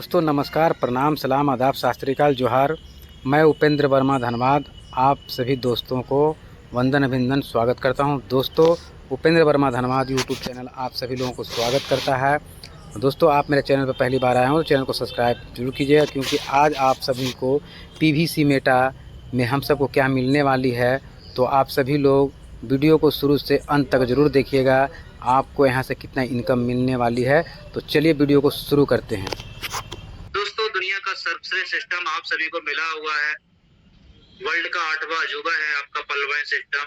दोस्तों नमस्कार, प्रणाम, सलाम, आदाब, सत श्री अकाल, जोहार। मैं उपेंद्र वर्मा धनबाद आप सभी दोस्तों को वंदन अभिनंदन स्वागत करता हूं। दोस्तों उपेंद्र वर्मा धनबाद यूट्यूब चैनल आप सभी लोगों को स्वागत करता है। दोस्तों आप मेरे चैनल पर पहली बार आए हो तो चैनल को सब्सक्राइब जरूर कीजिएगा, क्योंकि आज आप सभी को पीवीसी मेटा में हम सबको क्या मिलने वाली है, तो आप सभी लोग वीडियो को शुरू से अंत तक ज़रूर देखिएगा। आपको यहाँ से कितना इनकम मिलने वाली है, तो चलिए वीडियो को शुरू करते हैं। दोस्तों दुनिया का सर्वश्रेष्ठ सिस्टम आप सभी को मिला हुआ है। वर्ल्ड का 8वां अजूबा है आपका पलवाइन सिस्टम।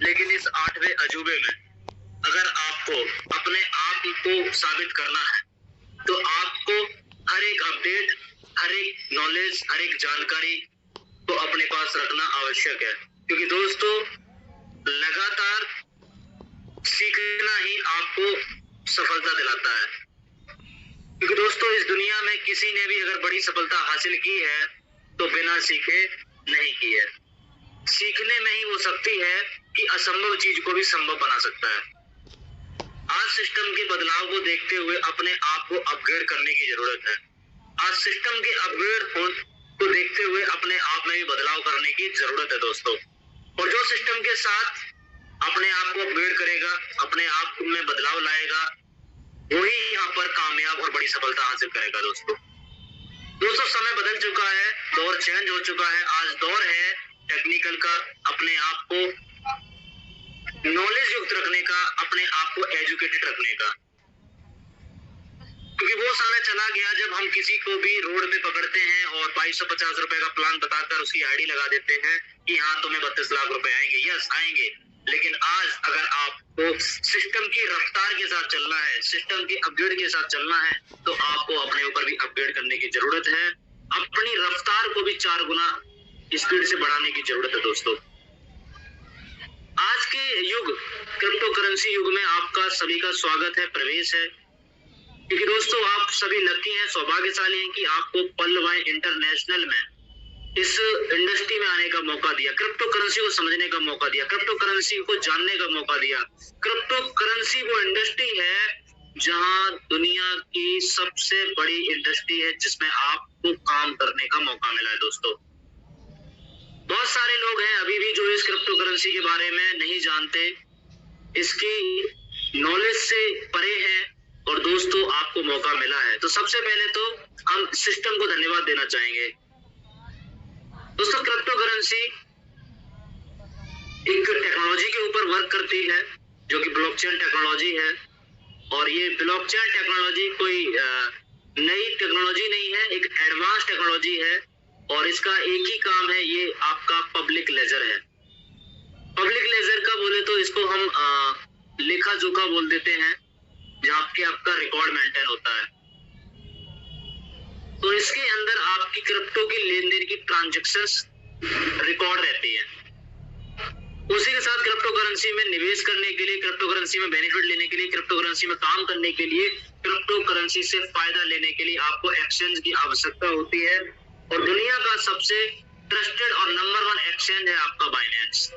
लेकिन इस 8वें अजूबे में अगर आपको अपने आप को साबित करना है तो आपको हर एक अपडेट, हर एक नॉलेज, हर एक जानकारी को अपने पास रखना आवश्यक है। क्योंकि दोस्तों लगातार सीखना ही आपको सफलता दिलाता है। क्योंकि दोस्तों इस दुनिया में किसी ने भी अगर बड़ी सफलता हासिल की है तो बिना सीखे नहीं की है। सीखने में ही वो शक्ति है कि असंभव चीज को भी संभव बना सकता है। आज सिस्टम के बदलाव को देखते हुए अपने आप को अपग्रेड करने की जरूरत है। आज सिस्टम के अपग्रेड को देखते हुए अपने आप में भी बदलाव करने की जरूरत है दोस्तों। और जो सिस्टम के साथ अपने आप को अपग्रेड करेगा, अपने आप में बदलाव लाएगा, वही यहाँ पर कामयाब और बड़ी सफलता हासिल करेगा दोस्तों। समय बदल चुका है, दौर चेंज हो चुका है। आज दौर है टेक्निकल का, अपने आप को नॉलेज युक्त रखने का, अपने आप को एजुकेटेड रखने का। क्योंकि वो समय चला गया जब हम किसी को भी रोड पे पकड़ते हैं और 2250 रुपए का प्लान बताकर उसकी आईडी लगा देते हैं कि हाँ तुम्हें 32 लाख रुपए आएंगे। यस आएंगे, लेकिन आज अगर आपको सिस्टम की रफ्तार के साथ चलना है, सिस्टम के अपग्रेड के साथ चलना है, तो आपको अपने ऊपर भी अपग्रेड करने की जरूरत है। अपनी रफ्तार को भी 4 गुना स्पीड से बढ़ाने की जरूरत है दोस्तों। आज के युग, क्रिप्टो करेंसी युग में आपका सभी का स्वागत है, प्रवेश है। क्योंकि दोस्तों आप सभी लकी हैं, सौभाग्यशाली हैं कि आपको पलवाइन इंटरनेशनल में इस इंडस्ट्री में आने का मौका दिया, क्रिप्टो करेंसी को समझने का मौका दिया, क्रिप्टो करेंसी को जानने का मौका दिया। क्रिप्टो करेंसी वो इंडस्ट्री है जहां दुनिया की सबसे बड़ी इंडस्ट्री है जिसमें आपको काम करने का मौका मिला है दोस्तों। बहुत सारे लोग हैं अभी भी जो इस क्रिप्टो करेंसी के बारे में नहीं जानते, इसकी नॉलेज से परे है, और दोस्तों आपको मौका मिला है। तो सबसे पहले तो हम सिस्टम को धन्यवाद देना चाहेंगे दोस्तों। क्रिप्टो करेंसी एक टेक्नोलॉजी के ऊपर वर्क करती है जो कि ब्लॉकचेन टेक्नोलॉजी है। और ये ब्लॉकचेन टेक्नोलॉजी कोई नई टेक्नोलॉजी नहीं है, एक एडवांस टेक्नोलॉजी है। और इसका एक ही काम है, ये आपका पब्लिक लेजर है। पब्लिक लेजर का बोले तो इसको हम लेखा जोखा बोल देते हैं, जहाँ पे आपका रिकॉर्ड मेंटेन होता है। तो इसके अंदर आपकी क्रिप्टो की लेन देन की ट्रांजेक्शंस रिकॉर्ड रहती है। उसी के साथ क्रिप्टो करेंसी में निवेश करने के लिए, क्रिप्टो करेंसी में बेनिफिट लेने के लिए, क्रिप्टो करेंसी में काम करने के लिए, क्रिप्टो करेंसी से फायदा लेने के लिए आपको एक्सचेंज की आवश्यकता होती है। और दुनिया का सबसे ट्रस्टेड और नंबर 1 एक्सचेंज है आपका बाइनेंस।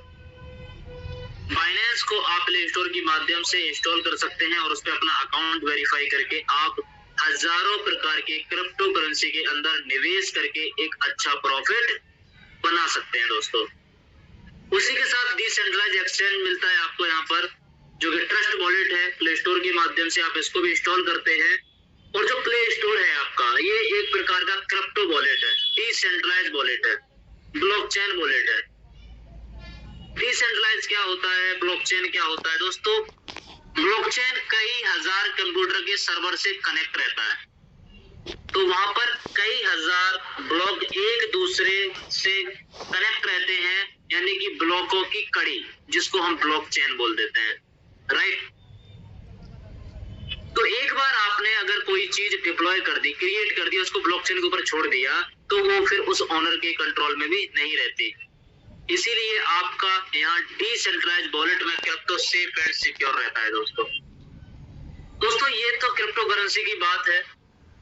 बाइनेंस को आप प्ले स्टोर के माध्यम से इंस्टॉल कर सकते हैं और उस पर अपना अकाउंट वेरीफाई करके आप हजारों प्रकार के क्रिप्टो करेंसी के अंदर निवेश करके एक अच्छा प्रॉफिट बना सकते हैं दोस्तों। उसी के साथ डिसेंट्रलाइज एक्सचेंज मिलता है आपको यहाँ पर, जो कि ट्रस्ट वॉलेट है। प्ले स्टोर के माध्यम से आप इसको भी इंस्टॉल करते हैं। और जो प्ले स्टोर है आपका, ये एक प्रकार का क्रिप्टो वॉलेट है, डिसेंट्रलाइज वॉलेट है, ब्लॉकचेन वॉलेट है। डिसेंट्रलाइज क्या होता है, ब्लॉकचेन क्या होता है दोस्तों? ब्लॉकचेन कई हजार कंप्यूटर के सर्वर से कनेक्ट रहता है। तो वहां पर कई हजार ब्लॉक एक दूसरे से कनेक्ट रहते हैं, यानी कि ब्लॉकों की कड़ी, जिसको हम ब्लॉकचेन बोल देते हैं, राइट। तो एक बार आपने अगर कोई चीज डिप्लॉय कर दी, क्रिएट कर दी, उसको ब्लॉकचेन के ऊपर छोड़ दिया, तो वो फिर उस ओनर के कंट्रोल में भी नहीं रहती। इसीलिए आपका यहाँ डिसेंट्रलाइज वॉलेट में क्रिप्टो सेफ एंड सिक्योर रहता है दोस्तों। ये तो क्रिप्टो करेंसी की बात है।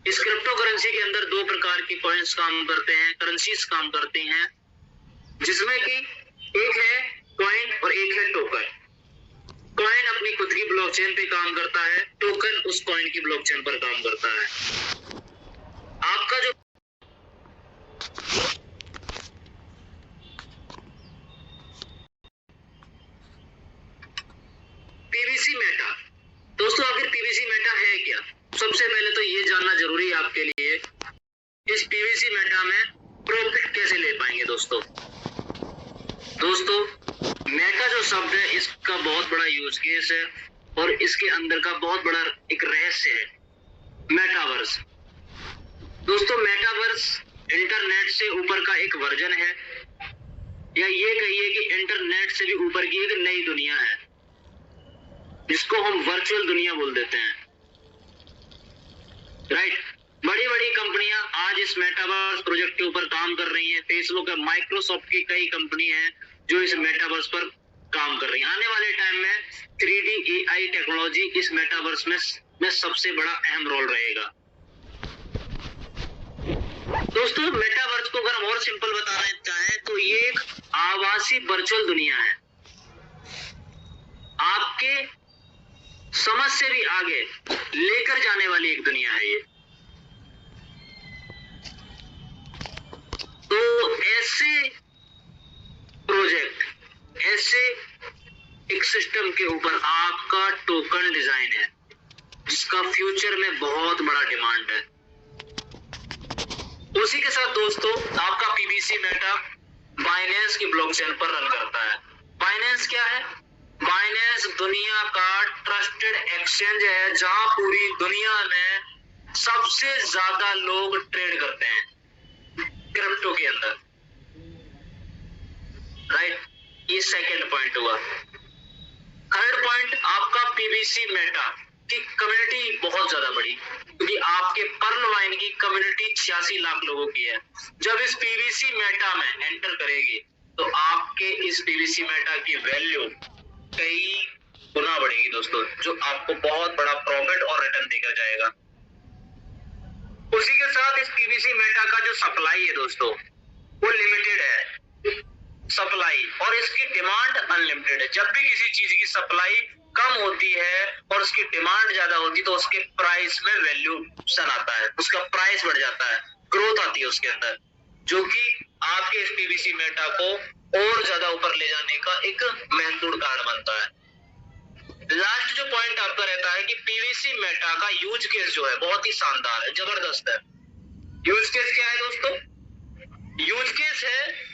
इस क्रिप्टो करेंसी के अंदर 2 प्रकार की कॉइन्स काम करते हैं, करेंसीज काम करती हैं, जिसमें कि एक है कॉइन और एक है टोकन। कॉइन अपनी खुद की ब्लॉकचेन पे काम करता है, टोकन उस कॉइन की ब्लॉकचेन पर काम करता है। इस पीवीसी मेटा में प्रॉफिट कैसे ले पाएंगे दोस्तों। मेटा जो शब्द है इसका बहुत बड़ा यूज केस है और इसके अंदर का बहुत बड़ा एक रहस्य है मेटावर्स। दोस्तों मेटावर्स इंटरनेट से ऊपर का एक वर्जन है, या ये कहिए कि इंटरनेट से भी ऊपर की एक नई दुनिया है जिसको हम वर्चुअल दुनिया बोल देते हैं, राइट। बड़ी बड़ी कंपनियां आज इस मेटावर्स प्रोजेक्ट के ऊपर काम कर रही हैं। फेसबुक है, माइक्रोसॉफ्ट की कई कंपनी हैं जो इस मेटावर्स पर काम कर रही हैं। आने वाले टाइम में 3D AI टेक्नोलॉजी इस मेटावर्स में सबसे बड़ा अहम रोल रहेगा। दोस्तों मेटावर्स को अगर हम और सिंपल बताना चाहें तो ये एक आभासी वर्चुअल दुनिया है, आपके समझ से भी आगे लेकर जाने वाली एक दुनिया है ये। तो ऐसे प्रोजेक्ट, ऐसे एक सिस्टम के ऊपर आपका टोकन डिजाइन है जिसका फ्यूचर में बहुत बड़ा डिमांड है। उसी के साथ दोस्तों आपका पीवीसी मेटा बाइनेंस की ब्लॉकचेन पर रन करता है। बाइनेंस क्या है? बाइनेंस दुनिया का ट्रस्टेड एक्सचेंज है जहां पूरी दुनिया में सबसे ज्यादा लोग ट्रेड करते हैं क्रिप्टो के अंदर, राइट। ये सेकंड पॉइंट हुआ। थर्ड पॉइंट आपका पीवीसी मेटा की कम्युनिटी बहुत ज्यादा बड़ी, क्योंकि आपके पर्ल वाइन की कम्युनिटी 86 लाख लोगों की है। जब इस पीवीसी मेटा में एंटर करेगी तो आपके इस पीवीसी मेटा की वैल्यू कई गुना बढ़ेगी दोस्तों, जो आपको बहुत बड़ा प्रॉफिट और रिटर्न देकर जाएगा। उसी के साथ इस पीवीसी मेटा का जो सप्लाई है दोस्तों वो लिमिटेड है सप्लाई, और इसकी डिमांड अनलिमिटेड है। जब भी किसी चीज की सप्लाई कम होती है और उसकी डिमांड ज्यादा होती है तो उसके प्राइस में वैल्यूएशन आता है, उसका प्राइस बढ़ जाता है, ग्रोथ आती है उसके अंदर, जो कि आपके इस पीवीसी मेटा को और ज्यादा ऊपर ले जाने का एक महत्वपूर्ण कारण बनता है। लास्ट जो पॉइंट आपका रहता है कि पीवीसी मेटा का यूज केस जो है बहुत ही शानदार है, जबरदस्त है। यूज केस क्या है दोस्तों? यूज केस है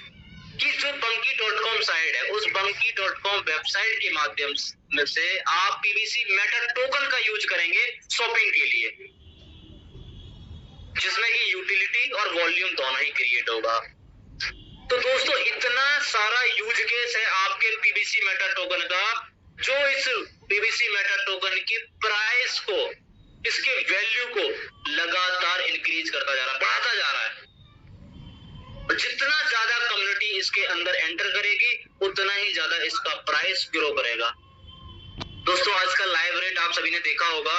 कि जो Bunky.com साइट है, उस Bunky.com वेबसाइट के माध्यम से आप पीवीसी मेटा टोकन का यूज करेंगे शॉपिंग के लिए, जिसमें कि यूटिलिटी और वॉल्यूम दोनों ही क्रिएट होगा। तो दोस्तों इतना सारा यूज केस है आपके पीवीसी मेटा टोकन का, जो इस पीवीसी मेटा टोकन की प्राइस को, इसके वैल्यू को लगातार इंक्रीज करता जा रहा है, बढ़ाता जा रहा है। जितना ज्यादा कम्युनिटी इसके अंदर एंटर करेगी उतना ही ज्यादा इसका प्राइस ग्रो करेगा। दोस्तों आज का लाइव रेट आप सभी ने देखा होगा,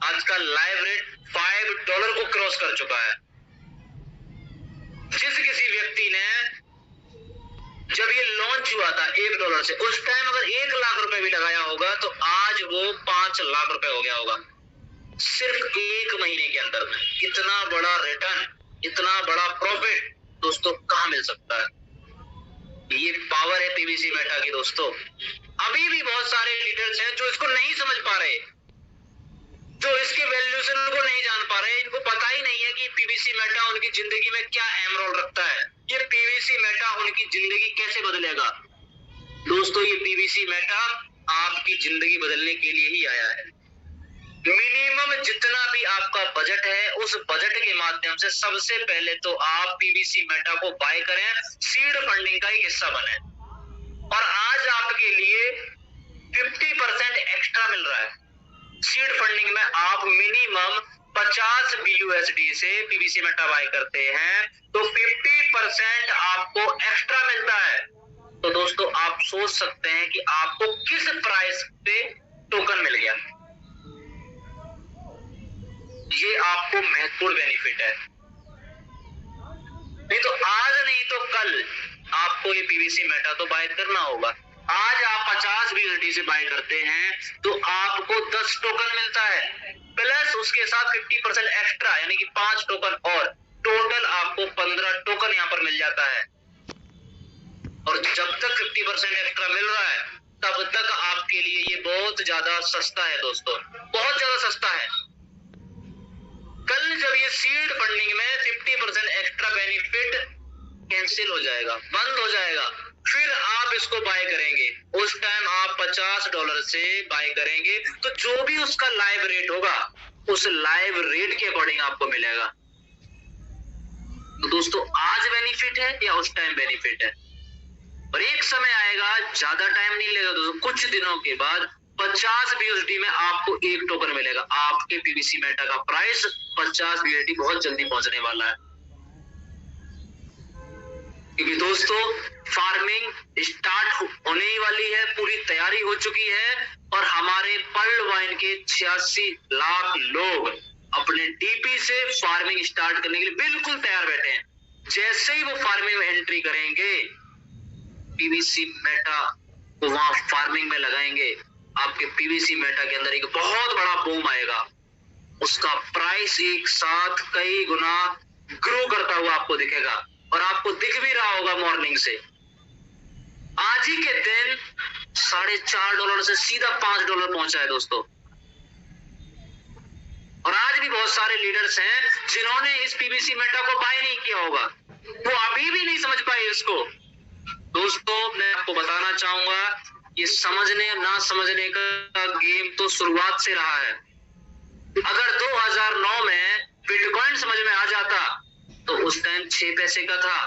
आज का लाइव रेट $5 को क्रॉस कर चुका है। जिस किसी व्यक्ति ने जब ये लॉन्च हुआ था $1 से, उस टाइम अगर 1 लाख रुपए भी लगाया होगा तो आज वो 5 लाख रुपए हो गया होगा सिर्फ 1 महीने के अंदर में। इतना बड़ा रिटर्न, इतना बड़ा प्रॉफिट दोस्तों कहां मिल सकता है? ये पावर है पीवीसी मेटा की दोस्तों। अभी भी बहुत सारे लीडर्स हैं जो इसको नहीं समझ पा रहे, जो इसके वैल्यूएशन को नहीं जान पा रहे। इनको पता ही नहीं है कि पीवीसी मेटा उनकी जिंदगी में क्या अहम रोल रखता है, ये पीवीसी मेटा उनकी जिंदगी कैसे बदलेगा। दोस्तों ये पीवीसी मेटा आपकी जिंदगी बदलने के लिए ही आया है। मिनिमम जितना भी आपका बजट है उस बजट के माध्यम से सबसे पहले तो आप पीवीसी मेटा को बाय करें, सीड फंडिंग का एक हिस्सा बने। और आज आपके लिए 50% एक्स्ट्रा मिल रहा है। सीड फंडिंग में आप मिनिमम 50 BUSD से पीवीसी मेटा बाय करते हैं तो 50% आपको एक्स्ट्रा मिलता है। तो दोस्तों आप सोच सकते हैं कि आपको किस प्राइस पे टोकन मिल गया। ये आपको महत्वपूर्ण बेनिफिट है। नहीं तो आज नहीं तो कल आपको ये पीवीसी मेटा तो बाय करना होगा। आज आप 50 BUSD से बाय करते हैं तो आपको 10 टोकन मिलता है, प्लस उसके साथ 50% एक्स्ट्रा यानी कि 5 टोकन, और टोटल आपको 15 टोकन यहाँ पर मिल जाता है। और जब तक 50% एक्स्ट्रा मिल रहा है तब तक आपके लिए ये बहुत ज्यादा सस्ता है दोस्तों, बहुत ज्यादा सस्ता है। कल जब ये सीड फंडिंग में 50% एक्स्ट्रा बेनिफिट कैंसिल हो जाएगा, बंद हो जाएगा। फिर आप इसको बाय करेंगे, उस टाइम आप $50 से बाय करेंगे, तो जो भी उसका लाइव रेट होगा उस लाइव रेट के अकॉर्डिंग आपको मिलेगा। तो दोस्तों आज बेनिफिट है या उस टाइम बेनिफिट है, और एक समय आएगा, ज्यादा टाइम नहीं लगेगा दोस्तों, कुछ दिनों के बाद 50 BUSD में आपको एक टोकन मिलेगा। आपके पीवीसी मेटा का प्राइस 50 BUSD बहुत जल्दी पहुंचने वाला है, क्योंकि दोस्तों फार्मिंग स्टार्ट होने ही वाली है, पूरी तैयारी हो चुकी है, और हमारे पर्ल वाइन के 86 लाख लोग अपने डीपी से फार्मिंग स्टार्ट करने के लिए बिल्कुल तैयार बैठे हैं। जैसे ही वो फार्मिंग में एंट्री करेंगे, पीवीसी मेटा को वहां फार्मिंग में लगाएंगे, आपके पीवीसी मेटा के अंदर एक बहुत बड़ा बूम आएगा, उसका प्राइस एक साथ कई गुना ग्रो करता हुआ आपको दिखेगा, और आपको दिख भी रहा होगा मॉर्निंग से। आज ही के दिन $4.5 से सीधा $5 पहुंचा है दोस्तों, और आज भी बहुत सारे लीडर्स हैं जिन्होंने इस पीवीसी मेटा को बाय नहीं किया होगा, वो अभी भी नहीं समझ पाए इसको। दोस्तों मैं आपको बताना चाहूंगा, ये समझने ना समझने का गेम तो शुरुआत से रहा है। अगर 2009 में बिटकॉइन समझ में आ जाता तो उस टाइम 6 पैसे का था,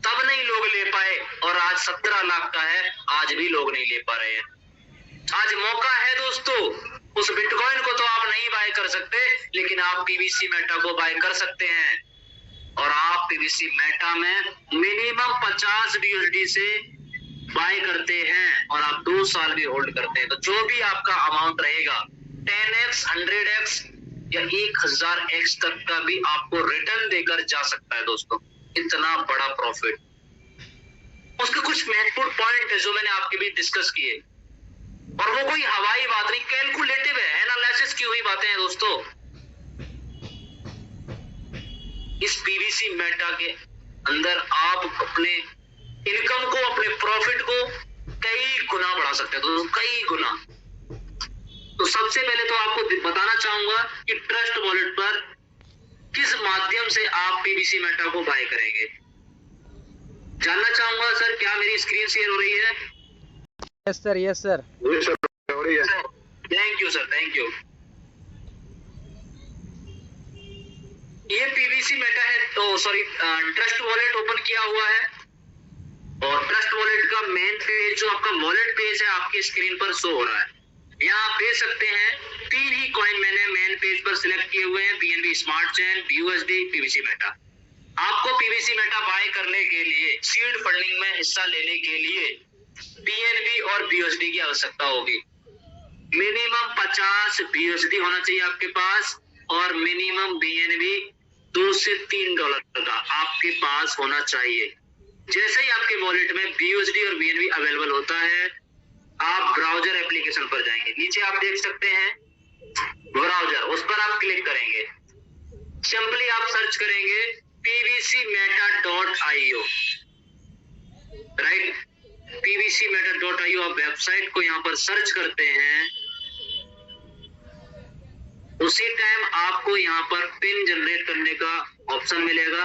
तब नहीं लोग ले पाए, और आज 17 लाख का है, आज भी लोग नहीं ले पा रहे हैं। आज मौका है दोस्तों, उस बिटकॉइन को तो आप नहीं बाय कर सकते, लेकिन आप पीवीसी मेटा को बाय कर सकते हैं, और आप पीवीसी मेटा में मिनिमम 50 BUSD से बाय करते हैं, और आप 2 साल भी होल्ड करते हैं, तो जो भी आपका अमाउंट रहेगा 10x 100x या 1000x तक का भी आपको रिटर्न देकर जा सकता है दोस्तों। इतना बड़ा प्रॉफिट। उसके कुछ महत्वपूर्ण पॉइंट है जो मैंने आपके बीच डिस्कस किए, और वो कोई हवाई बात नहीं, कैलकुलेटिव है, एनालिसिस की हुई बातें हैं दोस्तों। इस पीवीसी मेटा के अंदर आप अपने इनकम को, अपने प्रॉफिट को कई गुना बढ़ा सकते हैं दोस्तों, कई गुना। तो सबसे पहले तो आपको बताना चाहूंगा कि ट्रस्ट वॉलेट पर किस माध्यम से आप पीवीसी मेटा को बाय करेंगे। जानना चाहूंगा सर, क्या मेरी स्क्रीन शेयर हो रही है? यस सर, यस सर, हो रही है। Thank you sir, thank you. ये पीवीसी मेटा है, तो सॉरी, ट्रस्ट वॉलेट ओपन किया हुआ है, और ट्रस्ट वॉलेट का मेन पेज, जो आपका वॉलेट पेज है, आपकी स्क्रीन पर शो हो रहा है। यहाँ आप देख सकते हैं 3 ही कॉइन मैंने मेन पेज पर सिलेक्ट किए हुए हैं, BNB smart chain, BUSD, PVC Meta. आपको पीवीसी मेटा बाय करने के लिए, सीड फंडिंग में हिस्सा लेने के लिए BNB और BUSD की आवश्यकता होगी। मिनिमम 50 BUSD होना चाहिए आपके पास, और मिनिमम BNB $2 से $3 का आपके पास होना चाहिए। जैसे ही आपके वॉलेट में BUSD और BNB अवेलेबल होता है, आप ब्राउजर एप्लीकेशन पर जाएंगे, नीचे आप देख सकते हैं ब्राउजर, उस पर आप क्लिक करेंगे। सिंपली आप सर्च करेंगे pvcmeta.io, राइट, pvcmeta.io। आप वेबसाइट को यहाँ पर सर्च करते हैं, उसी टाइम आपको यहाँ पर पिन जनरेट करने का ऑप्शन मिलेगा।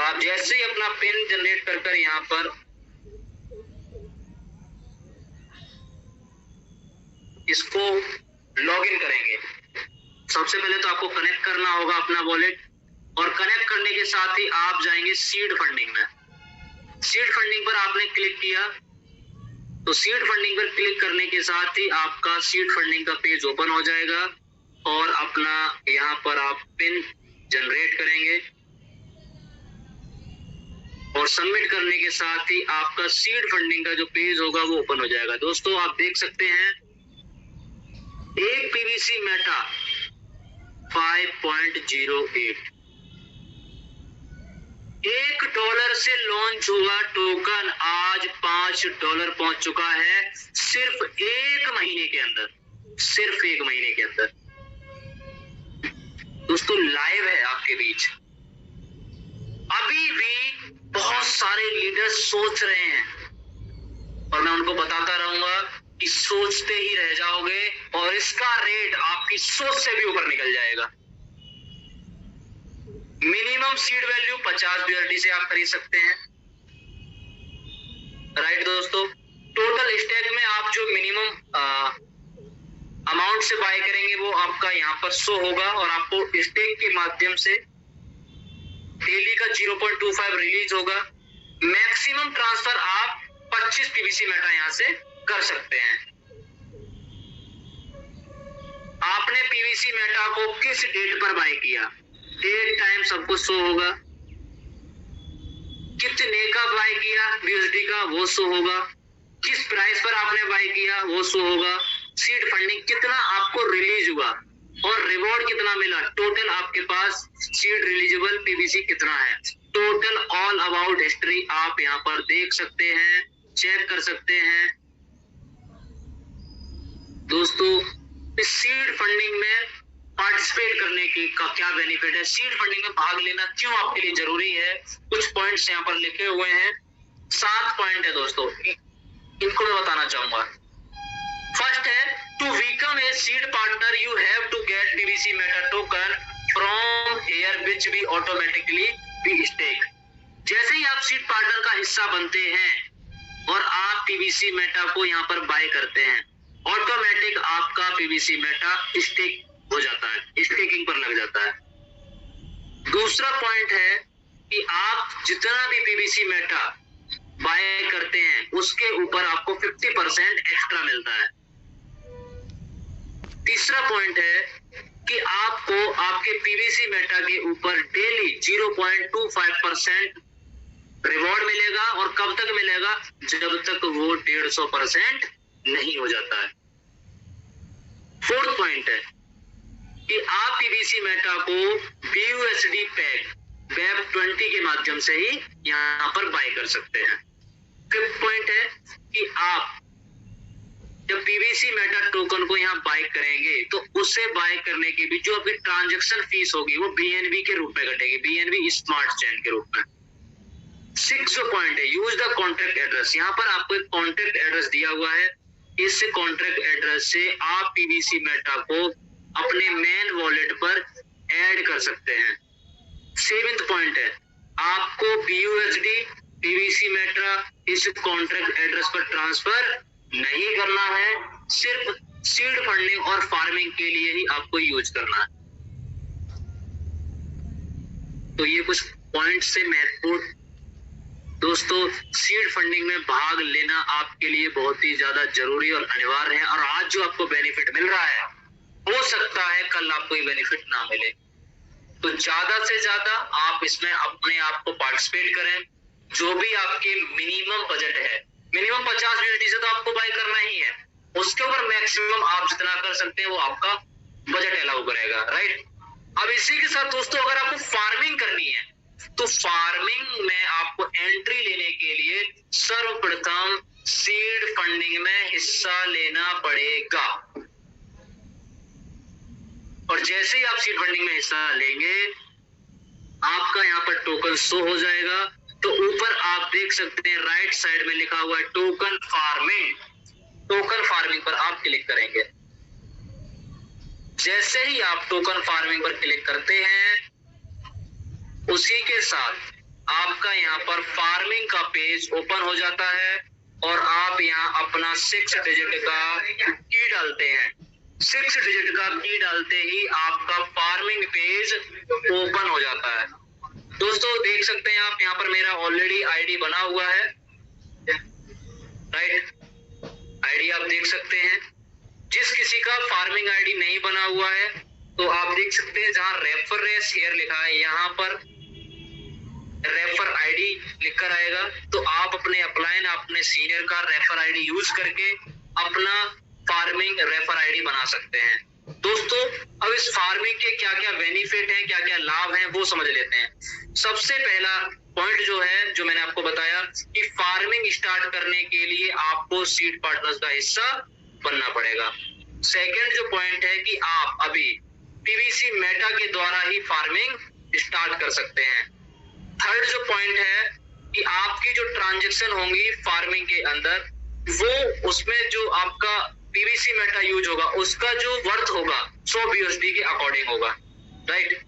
आप जैसे ही अपना पिन जनरेट कर यहाँ पर इसको लॉगिन करेंगे, सबसे पहले तो आपको कनेक्ट करना होगा अपना वॉलेट, और कनेक्ट करने के साथ ही आप जाएंगे सीड फंडिंग में। सीड फंडिंग पर आपने क्लिक किया, तो सीड फंडिंग पर क्लिक करने के साथ ही आपका सीड फंडिंग का पेज ओपन हो जाएगा, और अपना यहाँ पर आप पिन जनरेट करेंगे, और सबमिट करने के साथ ही आपका सीड फंडिंग का जो पेज होगा वो ओपन हो जाएगा। दोस्तों आप देख सकते हैं, एक पीवीसी मेटा 5.08, $1 से लॉन्च हुआ टोकन आज $5 पहुंच चुका है, सिर्फ 1 महीने के अंदर, सिर्फ 1 महीने के अंदर। दोस्तों लाइव है आपके बीच, अभी भी बहुत सारे लीडर्स सोच रहे हैं, और मैं उनको बताता रहूंगा कि सोचते ही रह जाओगे और इसका रेट आपकी सोच से भी ऊपर निकल जाएगा। मिनिमम सीड वैल्यू 50 BRT से आप खरीद सकते हैं, राइट दोस्तों। टोटल स्टेक में आप जो मिनिमम अमाउंट से बाय करेंगे वो आपका यहाँ पर शो होगा और आपको स्टेक के माध्यम से डेली का 0.25 रिलीज होगा। मैक्सिमम ट्रांसफर आप 25 पीवीसी मेटा यहाँ से कर सकते हैं। आपने पीवीसी मेटा को किस डेट पर बाय किया, डेट टाइम सबको शो होगा। कितने का बाय किया बीएसडी का वो शो होगा। किस प्राइस पर आपने बाय किया वो शो होगा। सीड फंडिंग कितना आपको रिलीज हुआ और रिवॉर्ड कितना मिला। टोटल आपके पास सीड रिलीजेबल पीवीसी कितना है, टोटल ऑल अबाउट हिस्ट्री आप यहाँ पर देख सकते हैं, चेक कर सकते हैं। दोस्तों इस सीड फंडिंग में पार्टिसिपेट करने की का क्या बेनिफिट है, सीड फंडिंग में भाग लेना क्यों आपके लिए जरूरी है, कुछ पॉइंट्स यहाँ पर लिखे हुए हैं। 7 पॉइंट है दोस्तों, इनको मैं बताना चाहूंगा। फर्स्ट है to become a seed partner you have to get PVC meta token from here which be automatically be stake. जैसे ही आप सीड पार्टनर का हिस्सा बनते हैं और आप पीवीसी मेटा को यहाँ पर बाय करते हैं, ऑटोमेटिक आपका पीवीसी मेटा स्टेक हो जाता है, स्टेकिंग पर लग जाता है। दूसरा पॉइंट है कि आप जितना भी पीवीसी मेटा बाय करते हैं उसके ऊपर आपको 50% एक्स्ट्रा मिलता है। तीसरा पॉइंट है कि आपको आपके पीवीसी मेटा के ऊपर डेली 0.25% रिवॉर्ड मिलेगा और कब तक मिलेगा, जब तक वो 150% नहीं हो जाता है। फोर्थ पॉइंट है कि आप पीवीसी मेटा को BUSD पैक वेब 20 के माध्यम से ही यहाँ पर बाय कर सकते हैं। फिफ्थ पॉइंट है कि आप जब पीवीसी मेटा टोकन को यहाँ बाय करेंगे तो उसे बाय करने की भी जो आपकी ट्रांजैक्शन फीस होगी वो BNB के रूप में कटेगी, BNB स्मार्ट चेन के रूप में। 6 पॉइंट है यूज द कॉन्ट्रैक्ट एड्रेस। यहाँ पर आपको एक कॉन्ट्रैक्ट एड्रेस दिया हुआ है, इस कॉन्ट्रैक्ट एड्रेस से आप पीवीसी मेटा को अपने मेन वॉलेट पर ऐड कर सकते हैं। 7th पॉइंट है आपको BUSD पीवीसी मेटा इस कॉन्ट्रैक्ट एड्रेस पर ट्रांसफर नहीं करना है, सिर्फ सीड फंडिंग और फार्मिंग के लिए ही आपको यूज करना है। तो ये कुछ पॉइंट्स से महत्वपूर्ण दोस्तों, सीड फंडिंग में भाग लेना आपके लिए बहुत ही ज्यादा जरूरी और अनिवार्य है। और आज जो आपको बेनिफिट मिल रहा है हो सकता है कल आपको ये बेनिफिट ना मिले, तो ज्यादा से ज्यादा आप इसमें अपने आप को पार्टिसिपेट करें। जो भी आपके मिनिमम बजट है, मिनिमम 50 USD से तो आपको बाय करना ही है, उसके ऊपर मैक्सिमम आप जितना कर सकते हैं वो आपका बजट अलाउ करेगा, राइट। अब इसी के साथ दोस्तों अगर आपको फार्मिंग करनी है तो फार्मिंग में आपको एंट्री लेने के लिए सर्वप्रथम सीड फंडिंग में हिस्सा लेना पड़ेगा। और जैसे ही आप सीड फंडिंग में हिस्सा लेंगे आपका यहाँ पर टोकन शो हो जाएगा। तो ऊपर आप देख सकते हैं राइट साइड में लिखा हुआ है टोकन फार्मिंग। टोकन फार्मिंग पर आप क्लिक करेंगे। जैसे ही आप टोकन फार्मिंग पर क्लिक करते हैं उसी के साथ आपका यहाँ पर फार्मिंग का पेज ओपन हो जाता है और आप यहाँ अपना 6 डिजिट का की डालते हैं। 6 डिजिट का की डालते ही आपका फार्मिंग पेज ओपन हो जाता है। दोस्तों देख सकते हैं आप यहाँ पर मेरा ऑलरेडी आईडी बना हुआ है, राइट। आईडी आप देख सकते हैं। जिस किसी का फार्मिंग आईडी नहीं बना हुआ है तो आप देख सकते हैं जहां रेफरेंस हियर लिखा है यहाँ पर रेफर आईडी लिखकर आएगा। तो आप अपने अपलाइन अपने सीनियर का रेफर आईडी यूज करके अपना फार्मिंग रेफर आईडी बना सकते हैं। दोस्तों अब इस फार्मिंग के क्या क्या बेनिफिट हैं, क्या क्या लाभ हैं वो समझ लेते हैं। सबसे पहला पॉइंट जो है जो मैंने आपको बताया कि फार्मिंग स्टार्ट करने के लिए आपको सीड पार्टनर्स का हिस्सा बनना पड़ेगा। सेकंड जो पॉइंट है कि आप अभी पीवीसी मेटा के द्वारा ही फार्मिंग स्टार्ट कर सकते हैं। थर्ड जो पॉइंट है कि आपकी जो ट्रांजैक्शन होंगी फार्मिंग के अंदर वो उसमें जो आपका पीवीसी मेटा यूज होगा उसका जो वर्थ होगा 100 बीएसडी के अकॉर्डिंग होगा, राइट।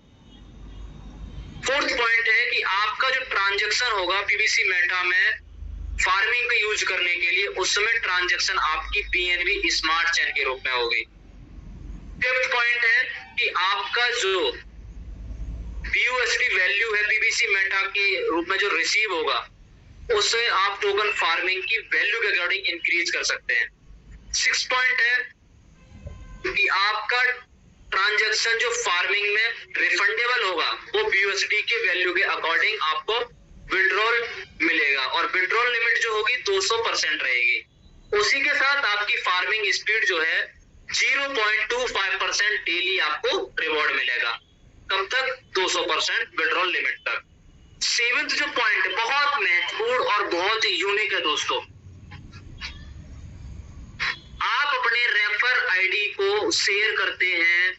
फोर्थ पॉइंट है कि आपका जो ट्रांजैक्शन होगा पीवीसी मेटा में फार्मिंग का यूज करने के लिए, उस समय ट्रांजैक्शन आपकी पीएनबी स्मार्ट चेन के रूप में होगी। फिफ्थ पॉइंट है कि आपका जो बीयूएसडी वैल्यू है पीवीसी मेटा के रूप में जो रिसीव होगा, उससे आप टोकन फार्मिंग की वैल्यू के अकॉर्डिंग इंक्रीज कर सकते हैं। सिक्स पॉइंट है कि आपका ट्रांजैक्शन जो फार्मिंग में रिफंडेबल होगा वो बीयूएसडी के वैल्यू के अकॉर्डिंग आपको विड्रॉल मिलेगा, और विड्रॉल लिमिट जो होगी 200% रहेगी। उसी के साथ आपकी फार्मिंग स्पीड जो है 0.25% डेली आपको रिवॉर्ड मिलेगा। कब तक? 200% विड्रॉल लिमिट तक। सेवेंथ जो पॉइंट बहुत महत्वपूर्ण और बहुत ही यूनिक है दोस्तों, आप अपने रेफर आईडी को शेयर करते हैं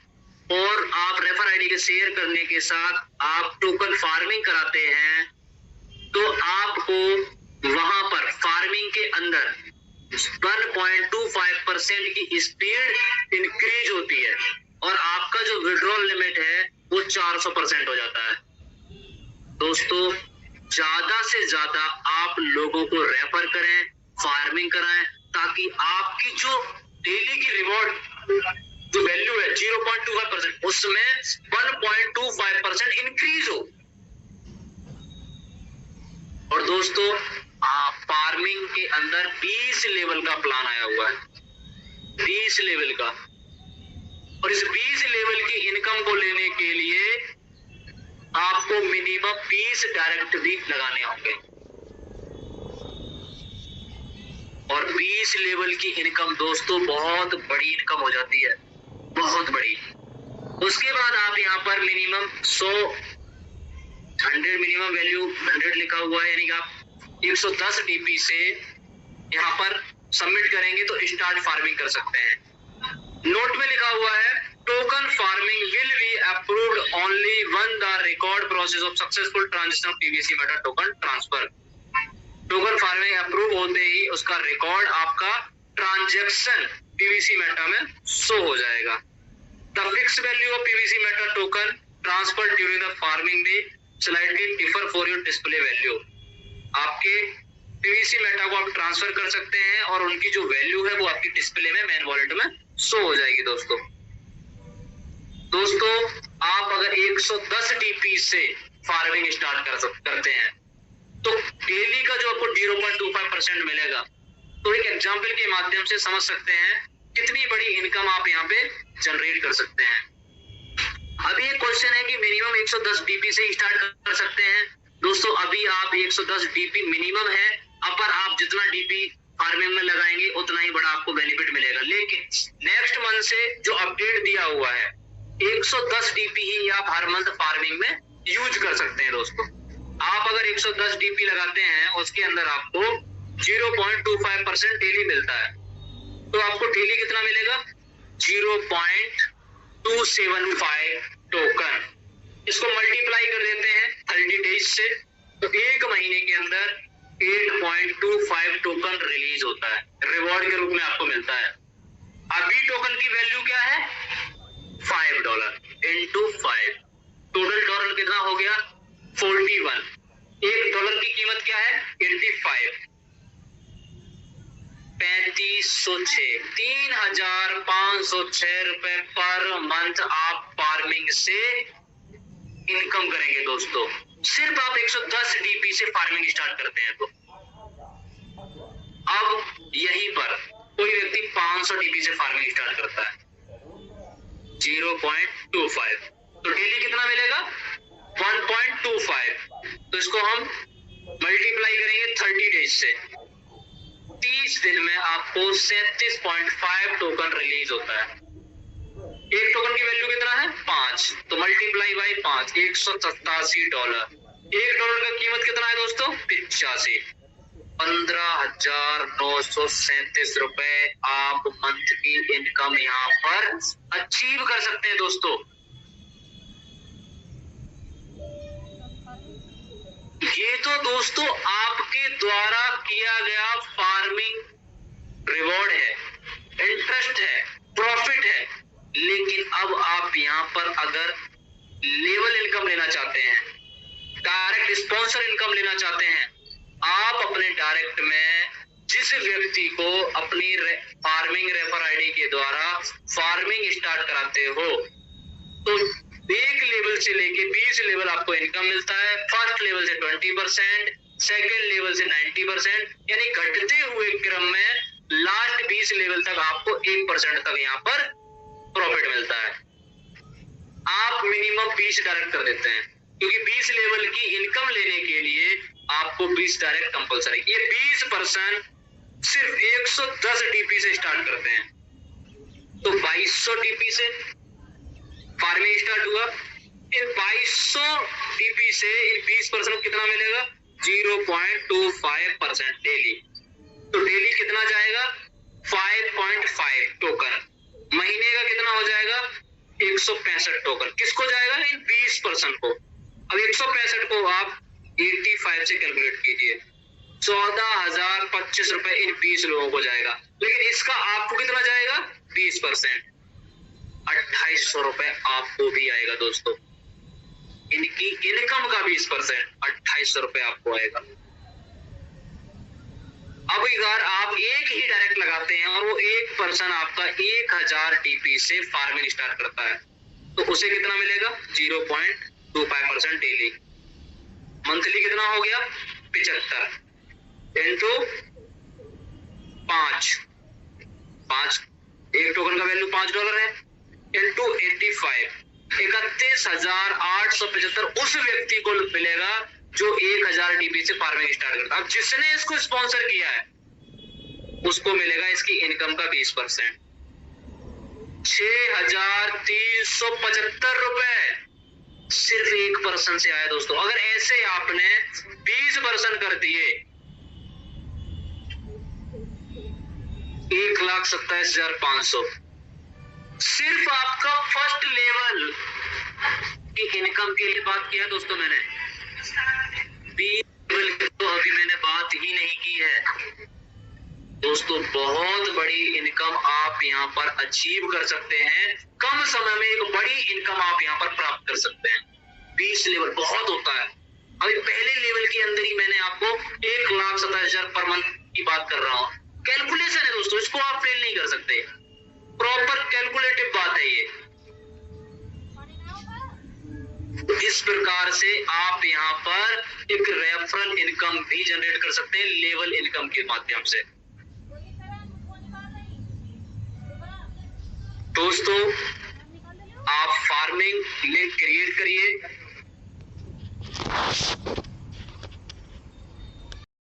और आप रेफर आईडी के शेयर करने के साथ आप टोकन फार्मिंग कराते हैं, तो आपको वहां पर फार्मिंग के अंदर 1.25% की स्पीड इंक्रीज होती है और आपका जो विड्रॉल लिमिट है वो 400% हो जाता है। दोस्तों, ज्यादा से ज्यादा आप लोगों को रेफर करें, फार्मिंग कराएं, ताकि आपकी जो डेली की रिवॉर्ड जो वैल्यू है 0.25%, उसमें 1.25% इंक्रीज हो। और दोस्तों, फार्मिंग के अंदर 20 लेवल का प्लान आया हुआ है, 20 लेवल का, और इस 20 लेवल की इनकम को लेने के लिए आपको मिनिमम 20 डायरेक्ट भी लगाने होंगे, और 20 लेवल की इनकम दोस्तों बहुत बड़ी इनकम हो जाती है, बहुत बड़ी। उसके बाद आप यहाँ पर मिनिमम 100 मिनिमम वैल्यू 100 लिखा हुआ है, यानी कि आप 110 डीपी से यहाँ पर सबमिट करेंगे तो स्टार्ट फार्मिंग कर सकते हैं। नोट में लिखा हुआ है, token farming will be approved only one the record process of successful transaction of PVC meta token transfer. Token farming approve होते ही उसका रिकॉर्ड आपका ट्रांजैक्शन पीवीसी मेटा में शो हो जाएगा। The fix value of PVC meta token transfer during the farming day slightly differ for your display value. आपके PVC Meta को आप transfer कर सकते हैं और उनकी जो वैल्यू है वो आपकी डिस्प्ले में मेन वॉलेट में शो हो जाएगी। दोस्तों, आप अगर 110 टीपी से फार्मिंग स्टार्ट करते हैं तो डेली का जो आपको 0.25% मिलेगा। तो एक एग्जांपल के माध्यम से समझ सकते हैं कितनी बड़ी इनकम आप यहाँ पे जनरेट कर सकते हैं। अभी एक क्वेश्चन है कि मिनिमम 110 डीपी से स्टार्ट कर सकते हैं। दोस्तों, अभी आप 110 डीपी मिनिमम है, अपर आप जितना डीपी फार्मिंग में लगाएंगे उतना ही बड़ा आपको बेनिफिट मिलेगा। लेकिन नेक्स्ट मंथ से जो अपडेट दिया हुआ है 110 डीपी ही आप हर मंथ फार्मिंग में यूज कर सकते हैं। दोस्तों, आप अगर 110 डीपी लगाते हैं उसके अंदर आपको 0.25% डेली मिलता है, तो आपको डेली कितना मिलेगा? 0.275 टोकन। इसको मल्टीप्लाई कर देते हैं 30 डेज से, तो एक महीने के अंदर 8.25 टोकन रिलीज होता है, रिवॉर्ड के रूप में आपको मिलता है। अभी टोकन की वैल्यू क्या है? $5 इंटू 5, टोटल डॉलर कितना हो गया? 41। $1 की कीमत क्या है? 85, 3506, 3506 रुपए पर मंथ आप फार्मिंग से इनकम करेंगे। दोस्तों, सिर्फ आप 110 डीपी से फार्मिंग स्टार्ट करते हैं तो अब यहीं पर कोई व्यक्ति 500 डीपी से फार्मिंग स्टार्ट करता है 0.25, तो डेली कितना मिलेगा? 1.25। तो इसको हम मल्टीप्लाई करेंगे 30 डेज से, 30 दिन में आपको 37.5 टोकन रिलीज होता है। एक टोकन की वैल्यू कितना है? 5, तो मल्टीप्लाई बाई 5, $187। $1 का कीमत कितना है दोस्तों? 85, 15,937 रुपए आप मंथ की इनकम यहाँ पर अचीव कर सकते हैं। दोस्तों, ये तो दोस्तों आपके द्वारा किया गया फार्मिंग रिवॉर्ड है, इंटरेस्ट है, प्रॉफिट है। लेकिन अब आप यहाँ पर अगर लेवल इनकम लेना चाहते हैं, डायरेक्ट स्पॉन्सर इनकम लेना चाहते हैं, आप अपने डायरेक्ट में जिस व्यक्ति को अपनी फार्मिंग रेफर आईडी के द्वारा फार्मिंग स्टार्ट कराते हो, तो एक लेवल से लेके 20 लेवल आपको इनकम मिलता है। फर्स्ट लेवल से 20%, सेकेंड लेवल से 90%, यानी घटते हुए क्रम में लास्ट 20 लेवल तक आपको 1% तक यहाँ पर प्रॉफिट मिलता है। आप मिनिमम 20 डायरेक्ट कर देते हैं, क्योंकि 20 लेवल की इनकम लेने के लिए आपको 20 डायरेक्ट कंपलसरी। ये 20% सिर्फ 110 डीपी से स्टार्ट करते हैं, तो 2200 डीपी से फार्मिंग स्टार्ट हुआ। इन 2200 डीपी से इन 20% कितना मिलेगा? 0.25% डेली। तो डेली कितना जाएगा? 5.5 टोकन। महीने का कितना हो जाएगा? 165 टोकन। किसको जाएगा? इन 20% को। अब 165 को आप 85 से कैलकुलेट कीजिए, 14,025 रुपए इन 20 लोगों को जाएगा। लेकिन इसका आपको कितना जाएगा? 20%, 2,800 रुपए आपको भी आएगा दोस्तों। इनकी इनकम का 20%, 2,800 रुपए आपको आएगा। अब अगर आप एक ही डायरेक्ट लगाते हैं और वो एक पर्सन आपका 1000 डीपी से फार्मिंग स्टार्ट करता है, तो उसे कितना मिलेगा? 0.25% डेली। मंथली कितना हो गया? 75 इंटू 5, एक टोकन का वैल्यू $5 है, इंटू 85, 31,875 उस व्यक्ति को मिलेगा जो 1000 डीपी से फार्मिंग स्टार्ट करता है। अब जिसने इसको स्पॉन्सर किया है उसको मिलेगा इसकी इनकम का 20%, 6,375 रुपए सिर्फ एक पर्सन से आया दोस्तों। अगर ऐसे आपने 20% कर दिए, 1,27,500 सिर्फ आपका फर्स्ट लेवल की इनकम के लिए बात किया दोस्तों मैंने। 20 लेवल की तो अभी मैंने बात ही नहीं की है दोस्तों। बहुत बड़ी इनकम आप यहाँ पर अचीव कर सकते हैं, कम समय में एक बड़ी इनकम आप यहाँ पर प्राप्त कर सकते हैं। 20 लेवल बहुत होता है। अभी पहले लेवल के अंदर ही मैंने आपको 1,27,000 पर मंथ की बात कर रहा हूँ। कैलकुलेशन है दोस्तों, इसको आप फेल नहीं कर सकते। प्रॉपर कैलकुलेटिव बात है ये। इस प्रकार से आप यहाँ पर एक रेफरल इनकम भी जनरेट कर सकते हैं लेवल इनकम के माध्यम से। दोस्तों आप फार्मिंग लिंक क्रिएट करिए,